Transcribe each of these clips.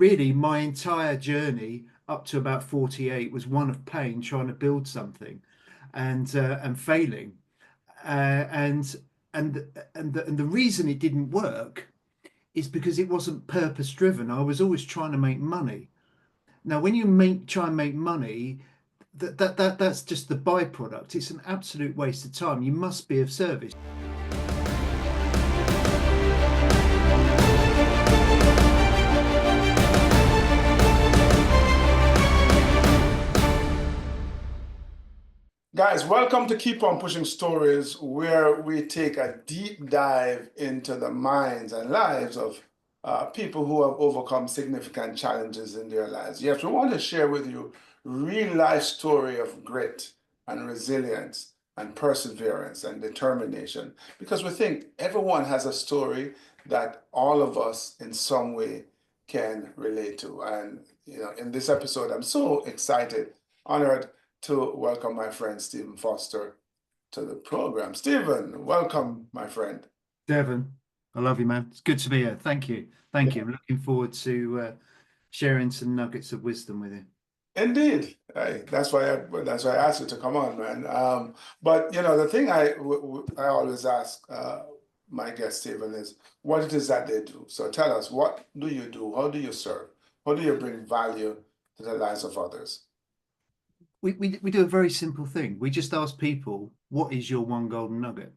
really my entire journey up to about 48 was one of pain trying to build something and failing. And the reason it didn't work is because it wasn't purpose driven. I was always trying to make money. Now, when you try and make money, that's just the byproduct. It's an absolute waste of time. You must be of service. Guys, welcome to Keep On Pushing Stories, where we take a deep dive into the minds and lives of people who have overcome significant challenges in their lives. Yes, we want to share with you real life story of grit and resilience and perseverance and determination, because we think everyone has a story that all of us in some way can relate to. And in this episode, I'm so excited, honored to welcome my friend Stephen Foster to the program. Stephen, welcome, my friend. Devon, I love you, man. It's good to be here. Thank you. Thank Yeah, you. I'm looking forward to sharing some nuggets of wisdom with you. indeed. That's why I asked you to come on, man. But the thing I always ask my guest Stephen is what it is that they do. So tell us, what do you do? How do you serve? How do you bring value to the lives of others? We do a very simple thing. We just ask people, what is your one golden nugget?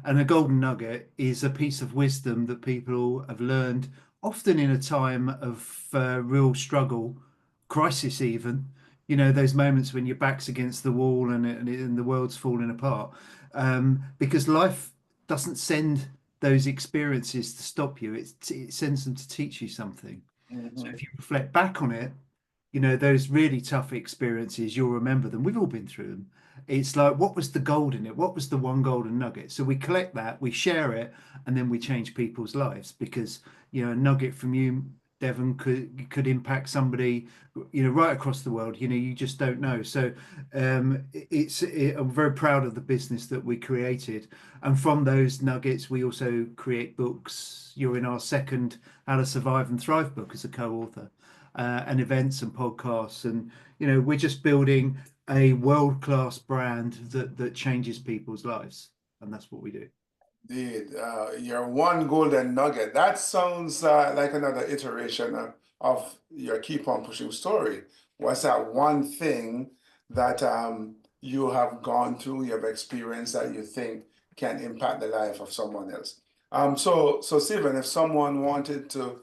And a golden nugget is a piece of wisdom that people have learned, often in a time of real struggle, crisis, even. Those moments when your back's against the wall and the world's falling apart. Because life doesn't send those experiences to stop you, it sends them to teach you something. So Mhm. if you reflect back on it, those really tough experiences, you'll remember them. We've all been through them. It's like, what was the gold in it? What was the one golden nugget? So we collect that, we share it, and then we change people's lives because, a nugget from you, Devon, could impact somebody, right across the world. You just don't know. So I'm very proud of the business that we created. And from those nuggets, we also create books. You're in our second How to Survive and Thrive book as a co-author and events and podcasts. And, we're just building a world-class brand that changes people's lives. And that's what we do. Indeed, your one golden nugget. That sounds like another iteration of your keep on pushing story. What's that one thing that you have gone through, you have experienced that you think can impact the life of someone else? So Stephen, if someone wanted to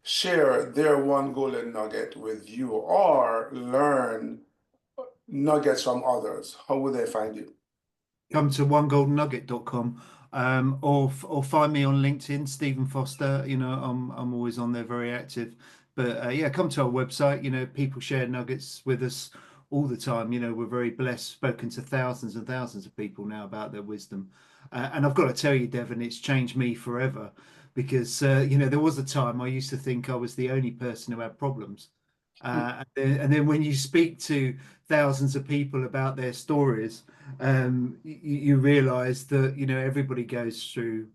share their one golden nugget with you or learn nuggets from others, how would they find you? Come to onegoldennugget.com or find me on LinkedIn, Stephen Foster. I'm always on there, very active. But yeah, come to our website. People share nuggets with us all the time. We're very blessed, spoken to thousands and thousands of people now about their wisdom. And I've got to tell you, Devon, it's changed me forever because, there was a time I used to think I was the only person who had problems. And then when you speak to thousands of people about their stories, you realize that everybody goes through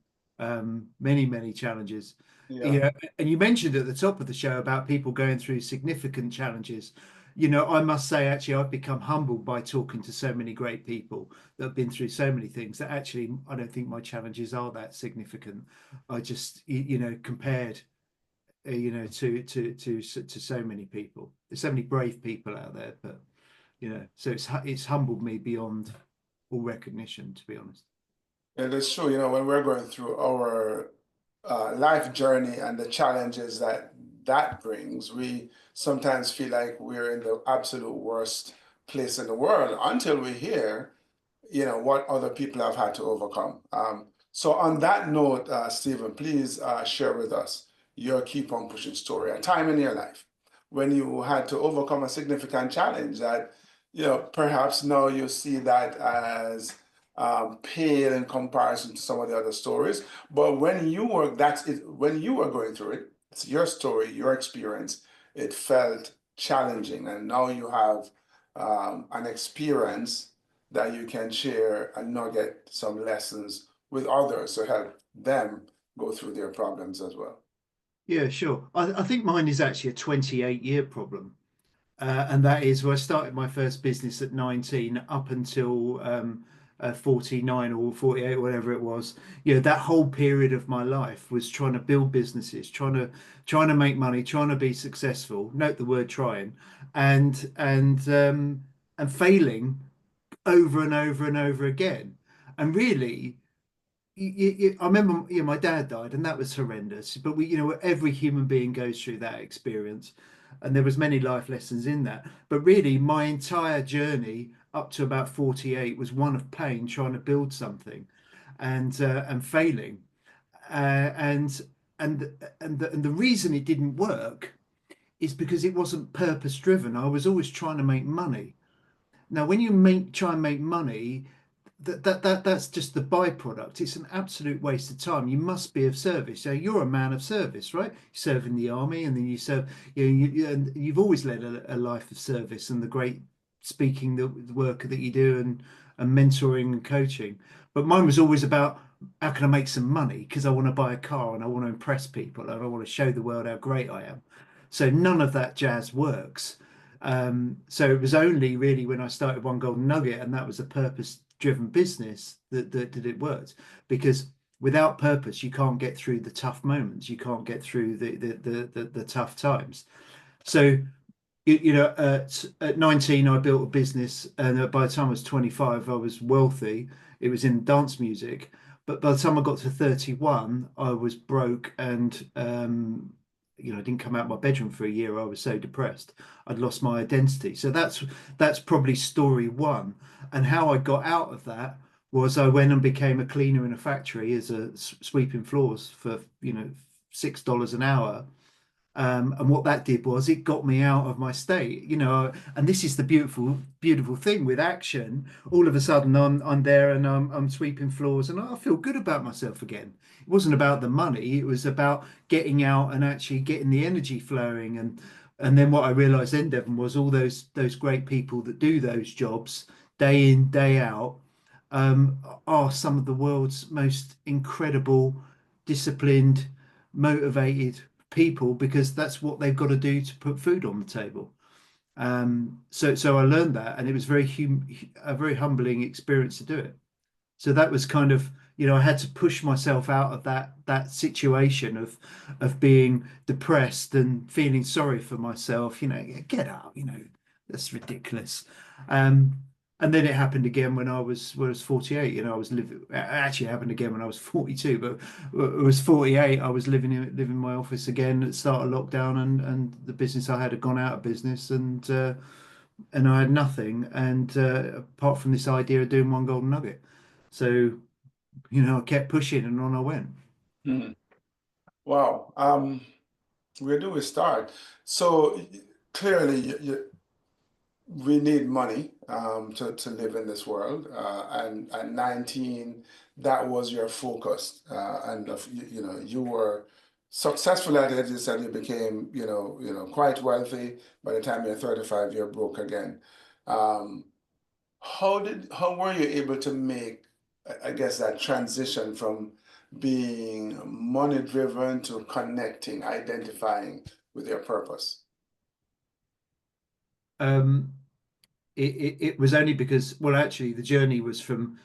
many many challenges. Yeah. And you mentioned at the top of the show about people going through significant challenges. I must say, actually, I've become humbled by talking to so many great people that have been through so many things that actually I don't think my challenges are that significant. I just compared to so many people. There's so many brave people out there, but so it's humbled me beyond all recognition, to be honest. It is true, when we're going through our life journey and the challenges that brings, we sometimes feel like we're in the absolute worst place in the world until we hear, what other people have had to overcome. So on that note, Stephen, please share with us your keep on pushing story, a time in your life when you had to overcome a significant challenge that, perhaps now you see that as pale in comparison to some of the other stories. But when you were that's it, when you were going through it, it's your story, your experience. It felt challenging, and now you have an experience that you can share and now get some lessons with others to help them go through their problems as well. Yeah, sure. I think mine is actually a 28-year problem. And that is where I started my first business at 19 up until 49 or 48, whatever it was. You know, that whole period of my life was trying to build businesses, trying to make money, trying to be successful. Note the word trying, and and failing over and over and over again. And really, I remember, you know, my dad died, and that was horrendous. But we, you know, every human being goes through that experience, and there was many life lessons in that. But really, my entire journey up to about 48 was one of pain, trying to build something, and failing, and and and the reason it didn't work is because it wasn't purpose driven. I was always trying to make money. Now, when you try and make money, that's just the byproduct. It's an absolute waste of time. You must be of service. So you're a man of service, right? You serve in the army, and then you serve. And you've always led a life of service, and the great speaking, the work that you do, and mentoring and coaching. But mine was always about how can I make some money because I want to buy a car and I want to impress people and I want to show the world how great I am. So none of that jazz works. So it was only really when I started One Golden Nugget, and that was a purpose-driven business that it worked. Because without purpose, you can't get through the tough moments. You can't get through the tough times. So you know, at 19, I built a business, and by the time I was 25, I was wealthy. It was in dance music, but by the time I got to 31, I was broke, and you know, I didn't come out of my bedroom for a year. I was so depressed. I'd lost my identity. So that's probably story one. And how I got out of that was I went and became a cleaner in a factory as a sweeping floors for, you know, $6 an hour. And what that did was it got me out of my state, you know. And this is the beautiful thing with action. All of a sudden, I'm there, and I'm sweeping floors, and I feel good about myself again. It wasn't about the money; it was about getting out and actually getting the energy flowing. And then what I realised then, Devon, was all those great people that do those jobs day in, day out, are some of the world's most incredible, disciplined, motivated people, because that's what they've got to do to put food on the table. So I learned that, and it was a very humbling experience to do it. So that was kind of, you know, I had to push myself out of that situation of being depressed and feeling sorry for myself. You know, get out. You know, that's ridiculous. Um, and then it happened again when I was 48. You know, I was living. Actually, it happened again when I was 42. But it was 48. I was living in my office again at the start of lockdown, and the business I had gone out of business, and I had nothing, and apart from this idea of doing One Golden Nugget. So, you know, I kept pushing, and on I went. Mhm. Wow. Where do we start? So clearly, we need money to live in this world. And at 19, that was your focus. You know, you were successful at it. You said you became, quite wealthy. By the time you're 35, you're broke again. Um, how were you able to make, I guess, that transition from being money driven to connecting, identifying with your purpose? Um, it was only because, well, actually, the journey was from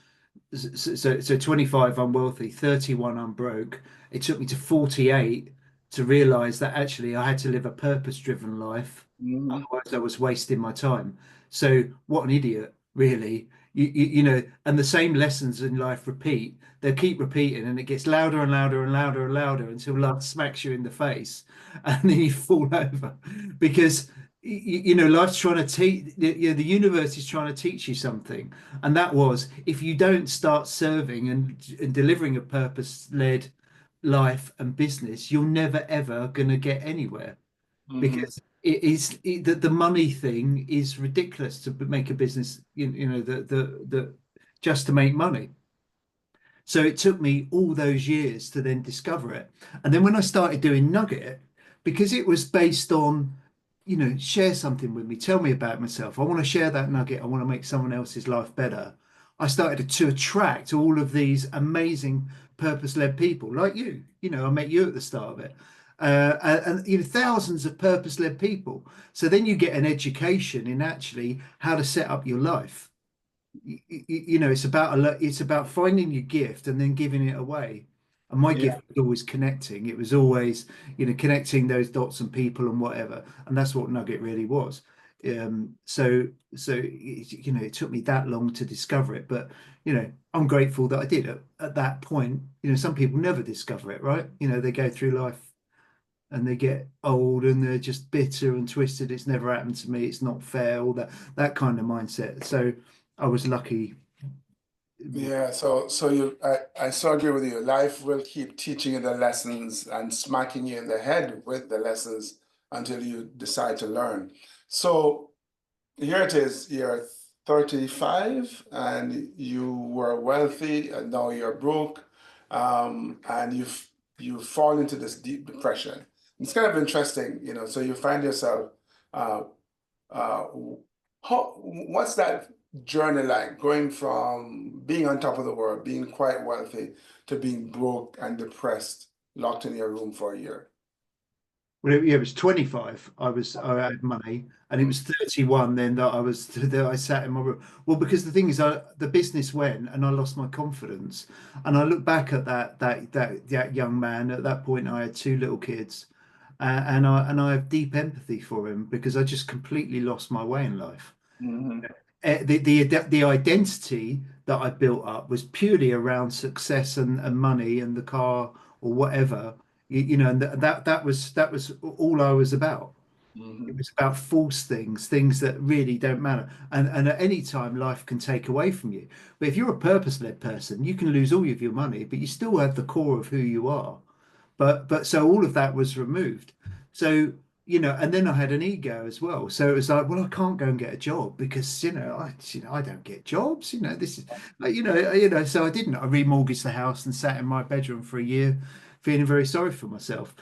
so 25 I'm wealthy, 31 I'm broke. It took me to 48 to realize that actually I had to live a purpose-driven life. Mhm. Otherwise, I was wasting my time. So what an idiot, really. You know, and the same lessons in life repeat. They'll keep repeating, and it gets louder and louder and louder and louder until love smacks you in the face, and then you fall over. Because you know, life's trying to teach. You know, the universe is trying to teach you something, and that was, if you don't start serving and delivering a purpose-led life and business, you're never ever going to get anywhere, Mhm. because that the money thing is ridiculous to make a business, you know, the just to make money. So it took me all those years to then discover it. And then when I started doing Nugget, because it was based on, you know, share something with me, tell me about myself. I want to share that nugget. I want to make someone else's life better. I started to attract all of these amazing purpose-led people like you. You know, I met you at the start of it. and you know, thousands of purpose-led people. So then you get an education in actually how to set up your life. You know, it's about finding your gift and then giving it away. And my Yeah. gift was always connecting. It was always, you know, connecting those dots and people and whatever. And that's what Nugget really was. You know, it took me that long to discover it, but you know, I'm grateful that I did at that point. You know, some people never discover it, right? You know, they go through life and they get old and they're just bitter and twisted. It's never happened to me. It's not fair. All that kind of mindset. So I was lucky. Yeah, so I so agree with you. Life will keep teaching you the lessons and smacking you in the head with the lessons until you decide to learn. So here it is, you're 35 and you were wealthy and now you're broke, and you fall into this deep depression. It's kind of interesting, you know, so you find yourself uh, uh, what's that journey like going from being on top of the world, being quite wealthy, to being broke and depressed, locked in your room for a year? Well, yeah, it was 25. I had money, and it Mm, was 31 then that that I sat in my room. Well, because the thing is, the business went, and I lost my confidence. And I look back at that young man. At that point, I had two little kids, and I have deep empathy for him because I just completely lost my way in life. mhm, The identity that I built up was purely around success and money and the car or whatever, you know, and that was all I was about. It mhm. was about false things, things that really don't matter. And at any time, life can take away from you. But if you're a purpose-led person, you can lose all of your money, but you still have the core of who you are. But so all of that was removed. So, you know, and then I had an ego as well. So it was like, well, I can't go and get a job because, you know, I don't get jobs. You know, this is, so I didn't. I remortgaged the house and sat in my bedroom for a year, feeling very sorry for myself,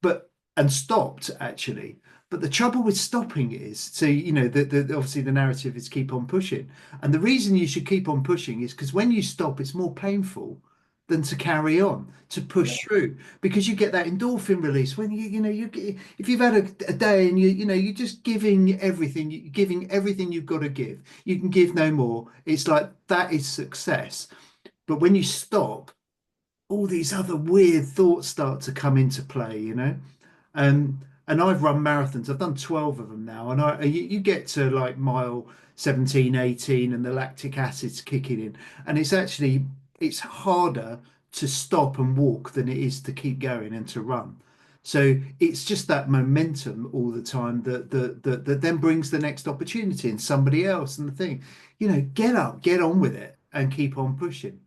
but and stopped actually. But the trouble with stopping is, so you know, obviously the narrative is keep on pushing, and the reason you should keep on pushing is because when you stop, it's more painful than to carry on, to Yeah, push through, because you get that endorphin release when you know if you've had a day and you know you're just giving everything, you're giving everything you've got to give. You can give no more. It's like that is success. But when you stop, all these other weird thoughts start to come into play, you know. And I've run marathons. I've done 12 of them now. And you get to like mile 17, 18, and the lactic acid's kicking in. And it's harder to stop and walk than it is to keep going and to run. So it's just that momentum all the time that then brings the next opportunity and somebody else and the thing. You know, get up, get on with it and keep on pushing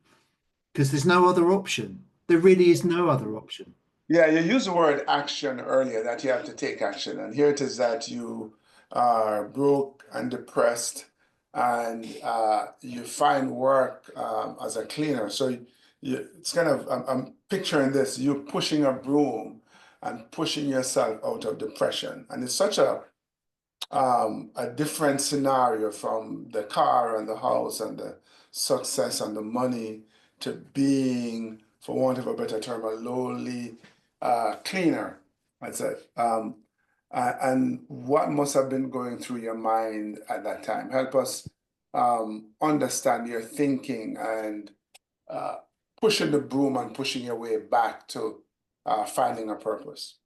because there's no other option. There really is no other option. yeah, you used the word action earlier, that you have to take action. And here it is that you are broke and depressed and you find work as a cleaner. So it's kind of, I'm picturing this, you pushing a broom and pushing yourself out of depression. And it's such a different scenario from the car and the house and the success and the money to being, for want of a better term, a lowly cleaner. That's it. And what must have been going through your mind at that time? Help us understand your thinking and uh, pushing the broom and pushing your way back to finding a purpose.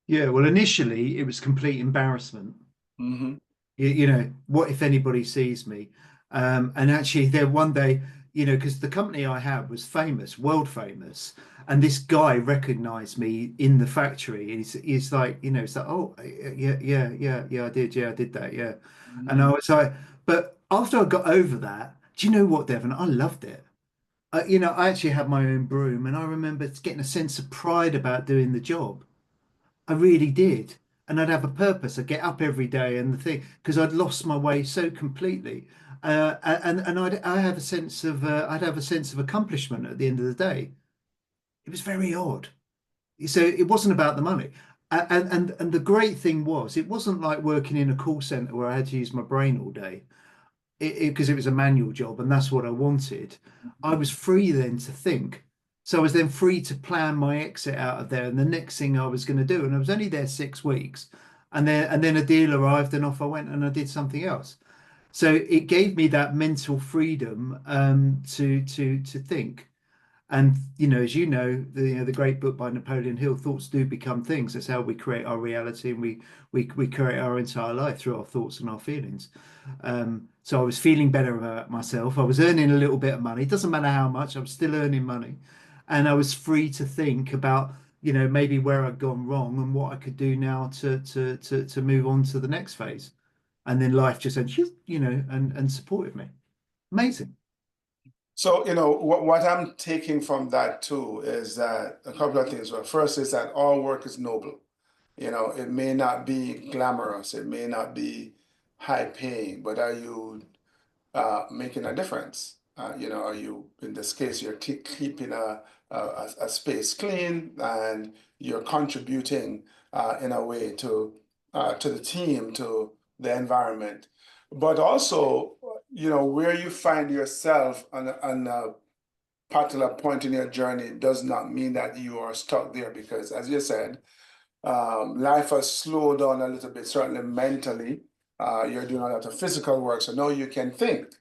Yeah, well, initially it was complete embarrassment. Hmm. You know, what if anybody sees me? And actually, there one day, you know, because the company I had was famous, world famous, and this guy recognized me in the factory. And he's like, you know, it's like, oh, yeah, I did that, yeah. And I Hmm. was like, but after I got over that, do you know what, Devon? I loved it. You know, I actually had my own broom, and I remember getting a sense of pride about doing the job. I really did. And I'd have a purpose. I'd get up every day and the thing, because I'd lost my way so completely. And I have a sense of, I'd have a sense of accomplishment at the end of the day. It was very odd. So it wasn't about the money. And the great thing was, it wasn't like working in a call center where I had to use my brain all day because it was a manual job and that's what I wanted. I was free then to think. So I was then free to plan my exit out of there and the next thing I was going to do. And I was only there 6 weeks. And then a deal arrived and off I went and I did something else. So it gave me that mental freedom to think. And as the great book by Napoleon Hill, thoughts do become things. That's how we create our reality, and we create our entire life through our thoughts and our feelings. So I was feeling better about myself. I was earning a little bit of money. It doesn't matter how much, I'm still earning money, and I was free to think about maybe where I'd gone wrong and what I could do now to move on to the next phase. And then life just said, and supported me. Amazing. So, what I'm taking from that too is that a couple of things. Well, first is that all work is noble. It may not be glamorous, it may not be high paying, but are you making a difference? Are you, in this case, you're keeping a space clean and you're contributing in a way to the team, to the environment, but also, where you find yourself on a particular point in your journey does not mean that you are stuck there because, as you said, life has slowed down a little bit, certainly mentally. You're doing a lot of physical work, so now you can think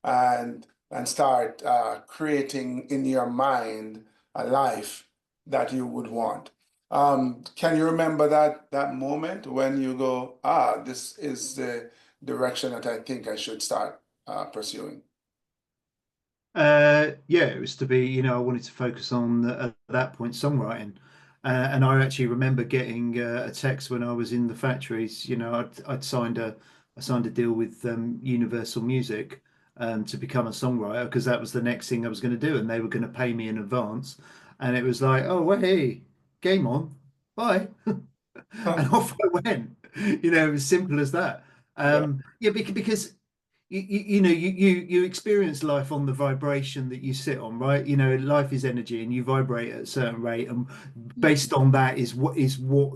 and start creating in your mind a life that you would want. Can you remember that moment when you go, this is the direction that I think I should start pursuing? Yeah, it was to be, I wanted to focus on at that point songwriting. And I actually remember getting a text when I was in the factories. I'd signed a deal with Universal Music to become a songwriter because that was the next thing I was going to do, and they were going to pay me in advance. And it was like, oh, well, hey, game on, bye, and off I went. It was simple as that. Yeah. Yeah, because you experience life on the vibration that you sit on, right? Life is energy and you vibrate at a certain rate, and based on that is what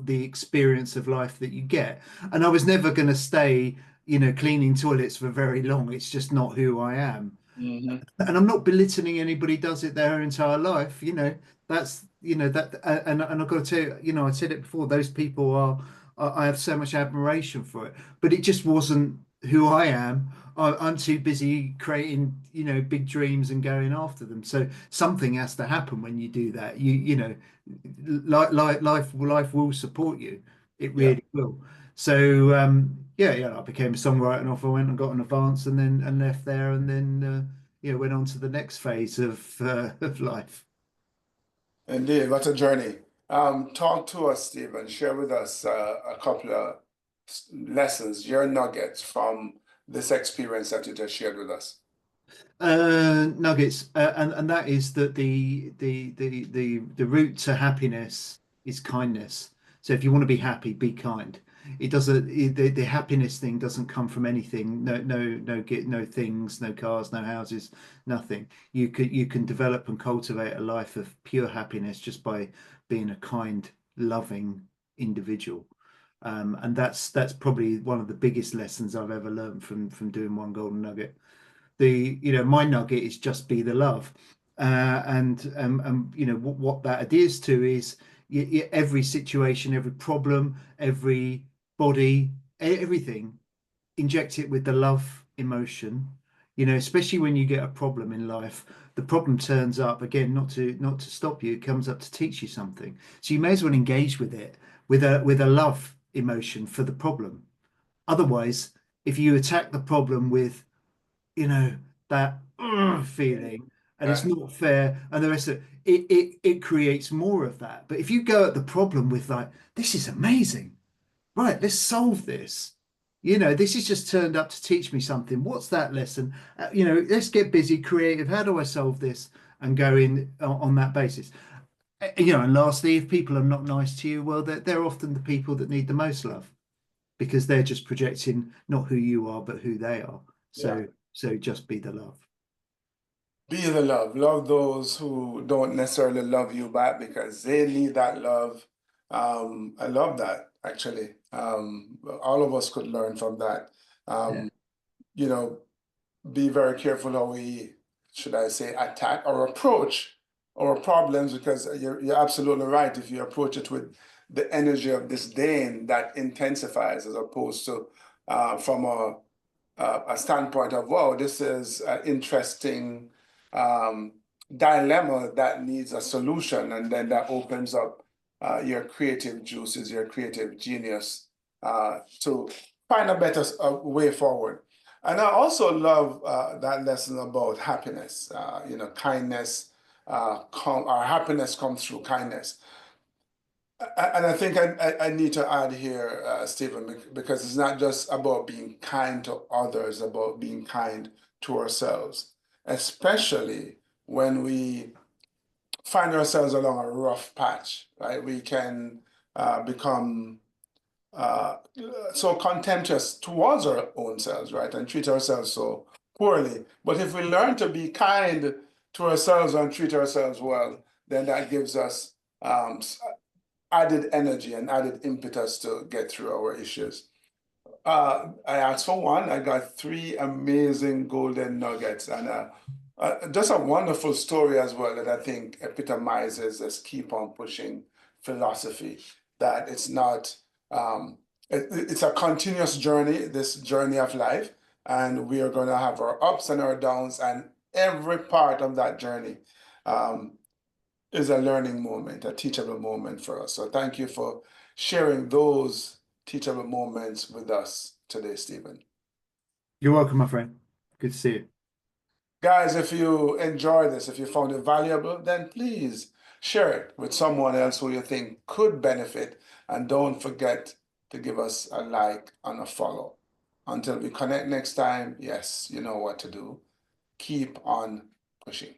the experience of life that you get. And I was never going to stay cleaning toilets for very long. It's just not who I am. Hmm. And I'm not belittling anybody who does it their entire life. That's that and I've got to tell you, I said it before, those people I have so much admiration for it, but it just wasn't who I am. I'm too busy creating big dreams and going after them. So something has to happen when you do that. Life will support you. It Yeah. really will. So yeah, I became a songwriter and off I went and got an advance and then and left there and then went on to the next phase of life. Indeed, what a journey. Talk to us, Steve, and share with us a couple of lessons, your nuggets from this experience that you just shared with us. Nuggets, and that is that the route to happiness is kindness. So if you want to be happy, be kind. It doesn't the happiness thing doesn't come from anything. No things, no cars, no houses, nothing. You can develop and cultivate a life of pure happiness just by being a kind, loving individual. And that's probably one of the biggest lessons I've ever learned from doing One Golden Nugget. My nugget is just be the love. And what that adheres to is every situation, every problem, every body, everything, inject it with the love emotion. Especially when you get a problem in life, the problem turns up again, not to stop you, it comes up to teach you something. So you may as well engage with it with a love emotion for the problem. Otherwise, if you attack the problem with you know that feeling, and it's Yeah. not fair and the rest of it creates more of that. But if you go at the problem with like, this is amazing, right, let's solve this, this has just turned up to teach me something. What's that lesson? Let's get busy, creative, how do I solve this, and go in on that basis. And lastly, if people are not nice to you, well, they're often the people that need the most love because they're just projecting not who you are, but who they are. Yeah. So just be the love. Be the love. Love those who don't necessarily love you back because they need that love. I love that actually. All of us could learn from that. Yeah. Um, you know, be very careful how we, should I say, attack or approach our problems, because you're absolutely right. If you approach it with the energy of disdain, that intensifies, as opposed to from a standpoint of, wow, this is an interesting um, dilemma that needs a solution, and then that opens up your creative juices, your creative genius to find a better way forward. And I also love that lesson about happiness. Kindness, our happiness comes through kindness. And I think I need to add here, Stephen, because it's not just about being kind to others, about being kind to ourselves, especially when we find ourselves along a rough patch, right? We can become uh, so contemptuous towards our own selves, right? And treat ourselves so poorly. But if we learn to be kind to ourselves and treat ourselves well, then that gives us added energy and added impetus to get through our issues. I asked for one. I got three amazing golden nuggets, and just a wonderful story as well that I think epitomizes this keep on pushing philosophy. That it's not, it's a continuous journey, this journey of life, and we are going to have our ups and our downs, and every part of that journey um, is a learning moment, a teachable moment for us. So thank you for sharing those teachable moments with us today, Stephen. You're welcome, my friend. Good to see you. Guys, if you enjoy this, if you found it valuable, then please share it with someone else who you think could benefit. And don't forget to give us a like and a follow. Until we connect next time, yes, you know what to do. Keep on pushing.